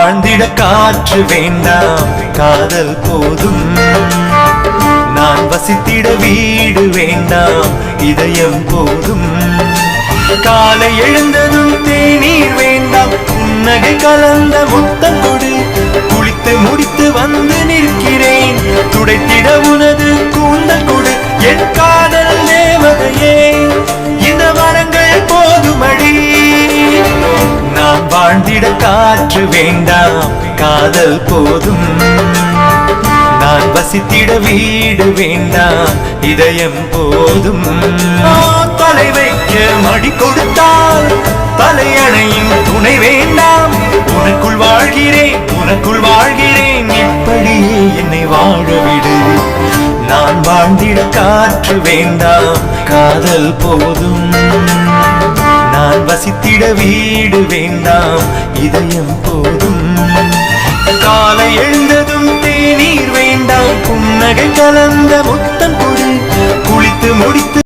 வாழ்ந்திட காற்று வேண்டாம், காதல் போதும். நான் வசித்திட வீடு வேண்டாம், இதயம் போதும். காலை எழுந்ததும் தேநீர் வேண்டாம், புன்னகை கலந்த முத்தம் கொடு. குளித்து முடித்து வந்து நிற்கிறேன், துடைத்திட உனது கூந்தல் கொடு. என் காதல் தேவதையே, இந்த மரங்கள் போதுமடி. நாம் வாழ்ந்திட காற்று வேண்டாம், காதல் போதும். நான் வசித்திட வீடு வேண்டாம், இதயம் போதும். தலை வைக்க மடி கொடுத்தால் தலையணையின் துணை வேண்டாம். உனக்குள் வாழ்கிறேன், உனக்குள் வாழ்கிறேன், இப்படியே என்னை வாழவிடு. நான் வாழ்ந்திட காற்று வேண்டாம், காதல் போதும். நான் வசித்திட வீடு வேண்டாம், இதயம் போதும். காலை எழுந்ததும் தேநீர் வேண்டாம், புன்னகை கலந்த முத்தம்